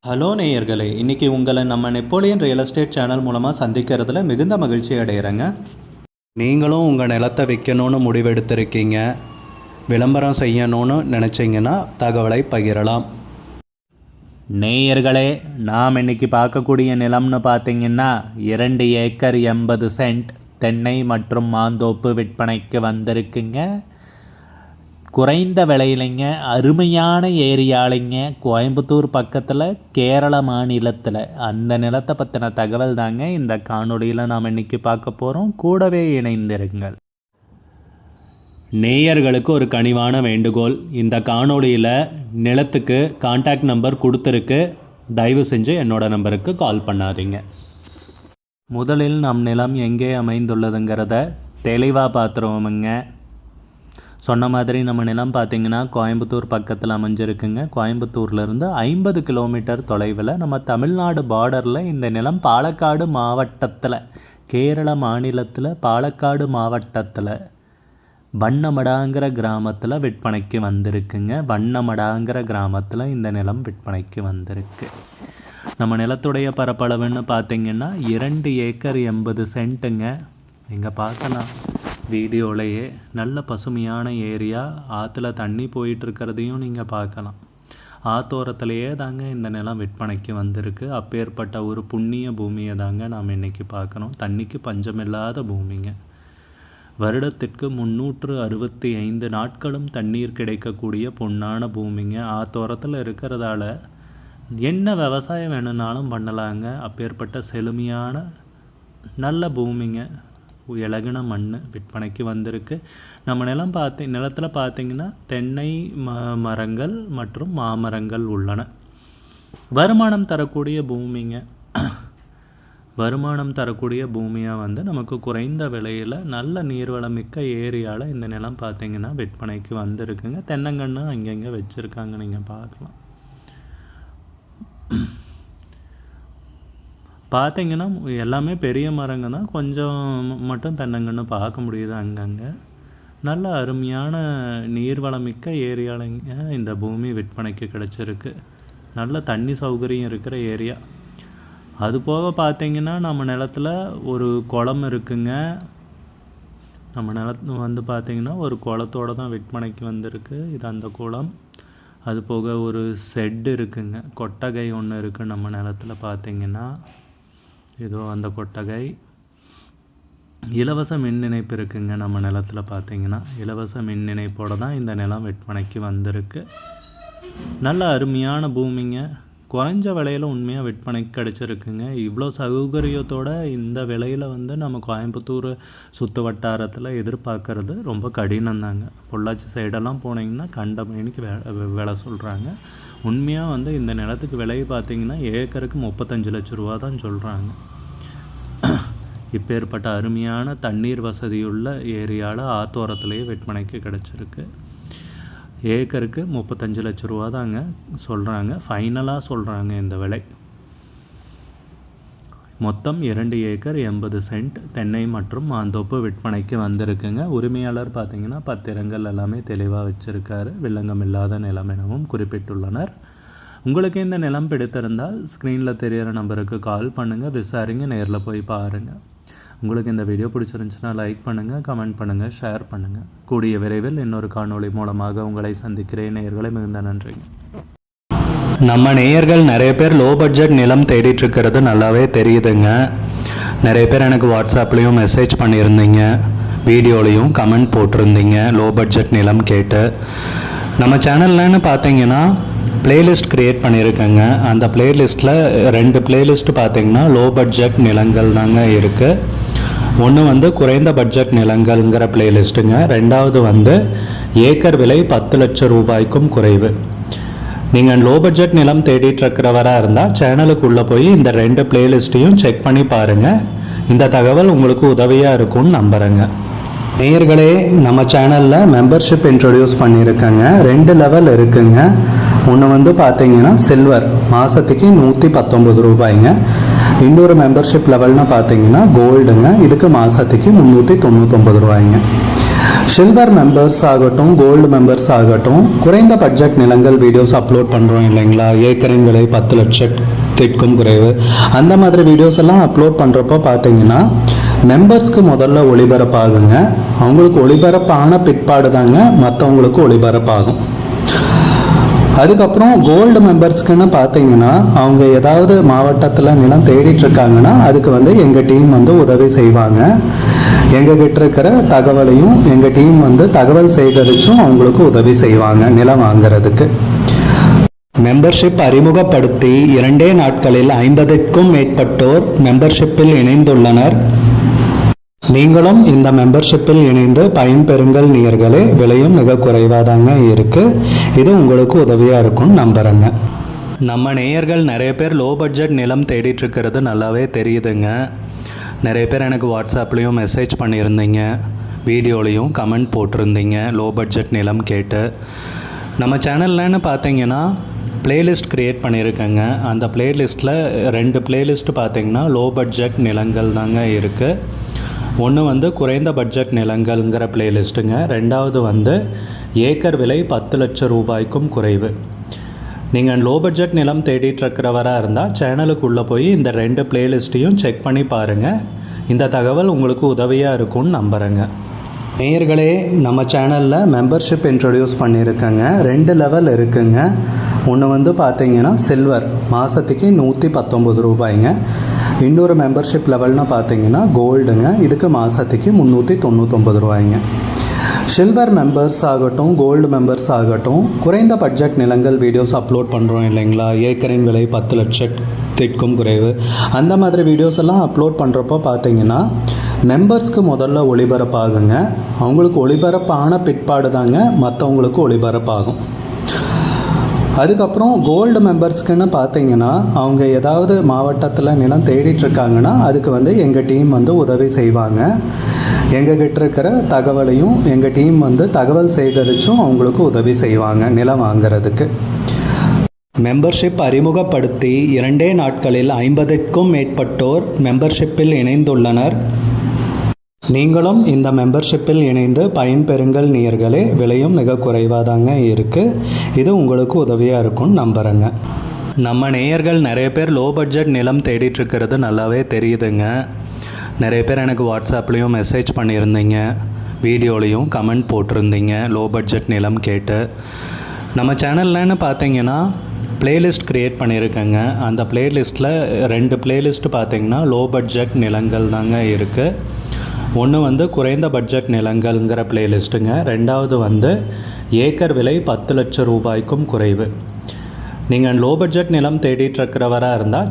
Hello நேயர்களே, இன்றைக்கி உங்களை நம்ம நெப்போலியன் ரியல் எஸ்டேட் சேனல் மூலமாக சந்திக்கிறதுல மிகுந்த மகிழ்ச்சி அடைகிறேங்க. நீங்களும் உங்கள் நிலத்தை விற்கணும்னு முடிவெடுத்திருக்கீங்க, விளம்பரம் செய்யணும்னு நினச்சிங்கன்னா தகவலை பகிரலாம். நேயர்களே, நாம் இன்றைக்கி பார்க்கக்கூடிய நிலம்னு பார்த்தீங்கன்னா 2 ஏக்கர் 80 சென்ட் தென்னை மற்றும் மாந்தோப்பு விற்பனைக்கு வந்திருக்குங்க. குறைந்த விலையிலைங்க, அருமையான ஏரியாலைங்க, கோயம்புத்தூர் பக்கத்தில், கேரள மாநிலத்தில். அந்த நிலத்தை பற்றின தகவல் தாங்க இந்த காணொலியில் நாம் இன்றைக்கி பார்க்க போகிறோம். கூடவே இணைந்திருங்கள். நேயர்களுக்கு ஒரு கனிவான வேண்டுகோள், இந்த காணொலியில் நிலத்துக்கு கான்டாக்ட் நம்பர் கொடுத்துருக்கு, தயவு செஞ்சு என்னோட நம்பருக்கு கால் பண்ணாதீங்க. முதலில் நம் நிலம் எங்கே அமைந்துள்ளதுங்கிறத தெளிவாக பார்த்துருவோமுங்க. சொன்ன மாதிரி நம்ம நிலம் பார்த்திங்கன்னா கோயம்புத்தூர் பக்கத்தில் அமைஞ்சிருக்குங்க. கோயம்புத்தூர்லேருந்து 50 கிலோமீட்டர் தொலைவில், நம்ம தமிழ்நாடு பார்டரில் இந்த நிலம் பாலக்காடு மாவட்டத்தில், கேரள மாநிலத்தில் பாலக்காடு மாவட்டத்தில் வண்ணமடாங்கிற கிராமத்தில் விற்பனைக்கு வந்திருக்குங்க. வண்ணமடாங்கிற கிராமத்தில் இந்த நிலம் விற்பனைக்கு வந்திருக்கு. நம்ம நிலத்துடைய பரப்பளவுன்னு பார்த்திங்கன்னா 2 ஏக்கர் 80 சென்ட்டுங்க. நீங்கள் பார்க்கலாம் வீடியோலையே, நல்ல பசுமையான ஏரியா, ஆற்றுல தண்ணி போயிட்டுருக்கிறதையும் நீங்கள் பார்க்கலாம். ஆத்தோரத்துலையே தாங்க இந்த நிலம் விற்பனைக்கு வந்திருக்கு. அப்பேற்பட்ட ஒரு புண்ணிய பூமியை தாங்க நாம் இன்றைக்கி பார்க்கணும். தண்ணிக்கு பஞ்சமில்லாத பூமிங்க. வருடத்திற்கு 365 நாட்களும் தண்ணீர் கிடைக்கக்கூடிய பொன்னான பூமிங்க. ஆத்தோரத்தில் இருக்கிறதால என்ன விவசாயம் வேணும்னாலும் பண்ணலாங்க. அப்பேற்பட்ட செழுமையான நல்ல பூமிங்க. இலகுன மண் விற்பனைக்கு வந்திருக்கு. நம்ம நிலத்தில் பார்த்திங்கன்னா தென்னை மரங்கள் மற்றும் மாமரங்கள் உள்ளன. வருமானம் தரக்கூடிய பூமிங்க. வருமானம் தரக்கூடிய பூமியாக நமக்கு குறைந்த விலையில் நல்ல நீர்வளமிக்க ஏரியாவில் இந்த நிலம் பார்த்திங்கன்னா விற்பனைக்கு வந்திருக்குங்க. தென்னங்கன்று அங்கங்கே வச்சுருக்காங்க, நீங்கள் பார்க்கலாம். பார்த்திங்கன்னா எல்லாமே பெரிய மரங்க தான், கொஞ்சம் மட்டும் தென்னங்கன்று பார்க்க முடியுது அங்கங்கே. நல்ல அருமையான நீர்வளமிக்க ஏரியாவிலங்க இந்த பூமி விற்பனைக்கு கிடச்சிருக்கு. நல்ல தண்ணி சௌகரியம் இருக்கிற ஏரியா. அது போக பார்த்திங்கன்னா நம்ம நிலத்தில் ஒரு குளம் இருக்குங்க. நம்ம நிலத்து பார்த்திங்கன்னா ஒரு குளத்தோடு தான் விற்பனைக்கு வந்திருக்கு. இது அந்த குளம். அது போக ஒரு ஷெட்டு இருக்குங்க. கொட்டகை ஒன்று இருக்குது நம்ம நிலத்தில் பார்த்திங்கன்னா. இதோ அந்த கொட்டகை. இலவச மின் இணைப்பு இருக்குங்க நம்ம நிலத்தில் பார்த்திங்கன்னா. இலவச மின் இணைப்போடு தான் இந்த நிலம் விற்பனைக்கு வந்திருக்கு. நல்ல அருமையான பூமிங்க. குறைஞ்ச விலையில் உண்மையாக விற்பனைக்கு கிடச்சிருக்குங்க. இவ்வளோ சௌகரியத்தோடு இந்த விலையில் நம்ம கோயம்புத்தூர் சுற்று வட்டாரத்தில் எதிர்பார்க்கறது ரொம்ப கடினம் தாங்க. பொள்ளாச்சி சைடெல்லாம் போனீங்கன்னா கண்ட மணிக்கு விலை சொல்கிறாங்க. உண்மையாக இந்த நிலத்துக்கு விலை பார்த்திங்கன்னா ஏக்கருக்கு 35 லட்ச ரூபா தான் சொல்கிறாங்க. இப்பேற்பட்ட அருமையான தண்ணீர் வசதியுள்ள ஏரியாவில் ஆத்தோரத்துலேயே விற்பனைக்கு கிடச்சிருக்கு. ஏக்கருக்கு 35 லட்ச ரூபா தாங்க சொல்கிறாங்க, ஃபைனலாக சொல்கிறாங்க இந்த விலை. மொத்தம் 2 ஏக்கர் 80 சென்ட் தென்னை மற்றும் மாந்தோப்பு விற்பனைக்கு வந்திருக்குங்க. உரிமையாளர் பார்த்திங்கன்னா பத்திரங்கள் எல்லாமே தெளிவாக வச்சுருக்காரு. வில்லங்கம் இல்லாத நிலம் எனவும் குறிப்பிட்டுள்ளனர். உங்களுக்கு இந்த நிலம் பிடித்திருந்தால் ஸ்க்ரீனில் தெரிகிற நம்பருக்கு கால் பண்ணுங்கள், விசாரிங்க, நேரில் போய் பாருங்கள். உங்களுக்கு இந்த வீடியோ பிடிச்சிருந்துச்சுன்னா லைக் பண்ணுங்கள், கமெண்ட் பண்ணுங்கள், ஷேர் பண்ணுங்கள். கூடிய விரைவில் இன்னொரு காணொளி மூலமாக உங்களை சந்திக்கிறேன். நேயர்களை மிகுந்த நன்றிங்க. நம்ம நேயர்கள் நிறைய பேர் லோ பட்ஜெட் நிலம் தேடிட்டுருக்கிறது நல்லாவே தெரியுதுங்க. நிறைய பேர் எனக்கு வாட்ஸ்அப்லேயும் மெசேஜ் பண்ணியிருந்தீங்க, வீடியோலையும் கமெண்ட் போட்டிருந்தீங்க லோ பட்ஜெட் நிலம் கேட்டு. நம்ம சேனல்லன்னு பார்த்தீங்கன்னா பிளேலிஸ்ட் க்ரியேட் பண்ணியிருக்கேங்க. அந்த பிளேலிஸ்ட்டில் 2 பிளேலிஸ்ட் பார்த்திங்கன்னா லோ பட்ஜெட் நிலங்கள் தாங்க இருக்குது. ஒன்று குறைந்த பட்ஜெட் நிலங்கள்ங்கிற பிளேலிஸ்ட்டுங்க. ரெண்டாவது ஏக்கர் விலை 10 லட்சம் ரூபாய்க்கும் குறைவு. நீங்கள் லோ பட்ஜெட் நிலம் தேடிட்டுருக்கிறவராக இருந்தால் சேனலுக்குள்ளே போய் இந்த 2 பிளேலிஸ்ட்டையும் செக் பண்ணி பாருங்கள். இந்த தகவல் உங்களுக்கு உதவியாக இருக்கும்னு நம்புகிறேங்க. நேயர்களே, நம்ம சேனலில் மெம்பர்ஷிப் இன்ட்ரடியூஸ் பண்ணியிருக்கேங்க. 2 லெவல் இருக்குங்க. ஒன்று பார்த்தீங்கன்னா சில்வர், மாதத்துக்கு 119 ரூபாய்ங்க. இன்னொரு மெம்பர்ஷிப் லெவல்னு பார்த்தீங்கன்னா கோல்டுங்க. இதுக்கு மாதத்துக்கு 399 ரூபாய்ங்க. சில்வர் மெம்பர்ஸ் ஆகட்டும், கோல்டு மெம்பர்ஸ் ஆகட்டும், குறைந்த பட்ஜெட் நிலங்கள் வீடியோஸ் அப்லோட் பண்ணுறோம் இல்லைங்களா, ஏக்கரின் விலை 10 லட்சத்திற்கும் குறைவு, அந்த மாதிரி வீடியோஸ் எல்லாம் அப்லோட் பண்ணுறப்போ பார்த்தீங்கன்னா மெம்பர்ஸ்க்கு முதல்ல ஒளிபரப்பாகுங்க. அவங்களுக்கு ஒளிபரப்பான பிற்பாடு தாங்க மற்றவங்களுக்கு ஒளிபரப்பாகும். அதுக்கப்புறம் கோல்டு மெம்பர்ஸ்க்குன்னு பார்த்தீங்கன்னா அவங்க ஏதாவது மாவட்டத்தில் நிலம் தேடிட்டு இருக்காங்கன்னா அதுக்கு வந்து எங்கள் டீம் வந்து உதவி செய்வாங்க. எங்ககிட்ட இருக்கிற தகவலையும் எங்கள் டீம் வந்து தகவல் சேகரிச்சும் அவங்களுக்கு உதவி செய்வாங்க நிலம் வாங்கிறதுக்கு. மெம்பர்ஷிப் அறிமுகப்படுத்தி 2 நாட்களில் 50க்கும் மேற்பட்டோர் மெம்பர்ஷிப்பில் இணைந்துள்ளனர். நீங்களும் இந்த மெம்பர்ஷிப்பில் இணைந்து பயன்பெறுங்கள் நேயர்களே. விலையும் மிக குறைவாதாங்க இருக்குது. இது உங்களுக்கு உதவியாக இருக்கும்னு நம்புகிறேங்க. நம்ம நேயர்கள் நிறைய பேர் லோ பட்ஜெட் நிலம் தேடிட்டுருக்கிறது நல்லாவே தெரியுதுங்க. நிறைய பேர் எனக்கு வாட்ஸ்அப்லேயும் மெசேஜ் பண்ணியிருந்தீங்க, வீடியோலையும் கமெண்ட் போட்டிருந்தீங்க லோ பட்ஜெட் நிலம் கேட்டு. நம்ம சேனல்லன்னு பார்த்தீங்கன்னா பிளேலிஸ்ட் க்ரியேட் பண்ணியிருக்கேங்க. அந்த பிளேலிஸ்ட்டில் 2 பிளேலிஸ்ட் பார்த்தீங்கன்னா லோ பட்ஜெட் நிலங்கள் தாங்க இருக்குது. ஒன்று வந்து குறைந்த பட்ஜெட் நிலங்கள்ங்கிற பிளேலிஸ்ட்டுங்க. 2வது வந்து ஏக்கர் விலை 10 லட்சம் ரூபாய்க்கும் குறைவு. நீங்கள் லோ பட்ஜெட் நிலம் தேடிட்டுருக்கிறவராக இருந்தால் சேனலுக்குள்ளே போய் இந்த 2 பிளேலிஸ்ட்டையும் செக் பண்ணி பாருங்கள். இந்த தகவல் உங்களுக்கு உதவியாக இருக்கும்னு நம்புகிறேங்க. நேயர்களே, நம்ம சேனலில் மெம்பர்ஷிப் இன்ட்ரடியூஸ் பண்ணியிருக்கேங்க. 2 லெவல் இருக்குங்க. ஒன்று வந்து பார்த்தீங்கன்னா சில்வர், மாதத்துக்கு 119 ரூபாய்ங்க. இன்னொரு மெம்பர்ஷிப் லெவல்னு பார்த்தீங்கன்னா கோல்டுங்க, இதுக்கு மாதத்துக்கு 399 ரூபாய்ங்க. சில்வர் மெம்பர்ஸ் ஆகட்டும், கோல்டு மெம்பர்ஸ் ஆகட்டும், குறைந்த பட்ஜெட் நிலங்கள் வீடியோஸ் அப்லோட் பண்ணுறோம் இல்லைங்களா, ஏக்கரின் விலை 10 லட்சத்திற்கும் குறைவு, அந்த மாதிரி வீடியோஸ் எல்லாம் அப்லோட் பண்ணுறப்போ பார்த்தீங்கன்னா மெம்பர்ஸ்க்கு முதல்ல ஒளிபரப்பாகுங்க. அவங்களுக்கு ஒளிபரப்பான பிற்பாடு தாங்க மற்றவங்களுக்கு ஒளிபரப்பாகும். அதுக்கப்புறம் கோல்டு மெம்பர்ஸ்க்குன்னு பார்த்தீங்கன்னா அவங்க ஏதாவது மாவட்டத்தில் நிலம் தேடிட்டுருக்காங்கன்னா அதுக்கு வந்து எங்கள் டீம் வந்து உதவி செய்வாங்க. எங்ககிட்ட இருக்கிற தகவலையும் எங்கள் டீம் வந்து தகவல் சேகரிச்சும் அவங்களுக்கு உதவி செய்வாங்க நிலம் வாங்கிறதுக்கு. மெம்பர்ஷிப் அறிமுகப்படுத்தி 2 நாட்களில் 50க்கும் மேற்பட்டோர் மெம்பர்ஷிப்பில் இணைந்துள்ளனர். நீங்களும் இந்த மெம்பர்ஷிப்பில் இணைந்து பயன்பெறுங்கள் நேயர்களே. விலையும் மிக குறைவாதாங்க இருக்குது. இது உங்களுக்கு உதவியாக இருக்கும்னு நம்புகிறேங்க. நம்ம நேயர்கள் நிறைய பேர் லோ பட்ஜெட் நிலம் தேடிட்டுருக்கிறது நல்லாவே தெரியுதுங்க. நிறைய பேர் எனக்கு வாட்ஸ்அப்லேயும் மெசேஜ் பண்ணியிருந்தீங்க, வீடியோலையும் கமெண்ட் போட்டிருந்தீங்க லோ பட்ஜெட் நிலம் கேட்டு. நம்ம சேனல்லன்னு பார்த்தீங்கன்னா பிளேலிஸ்ட் க்ரியேட் பண்ணியிருக்கேங்க. அந்த பிளேலிஸ்ட்டில் 2 பிளேலிஸ்ட் பார்த்தீங்கன்னா லோ பட்ஜெட் நிலங்கள் தாங்க இருக்குது. ஒன்று வந்து குறைந்த பட்ஜெட் நிலங்கள்ங்கிற பிளேலிஸ்ட்டுங்க. 2வது வந்து ஏக்கர் விலை 10 லட்சம் ரூபாய்க்கும் குறைவு. நீங்கள் லோ பட்ஜெட் நிலம் தேடிட்டுருக்கிறவராக இருந்தால்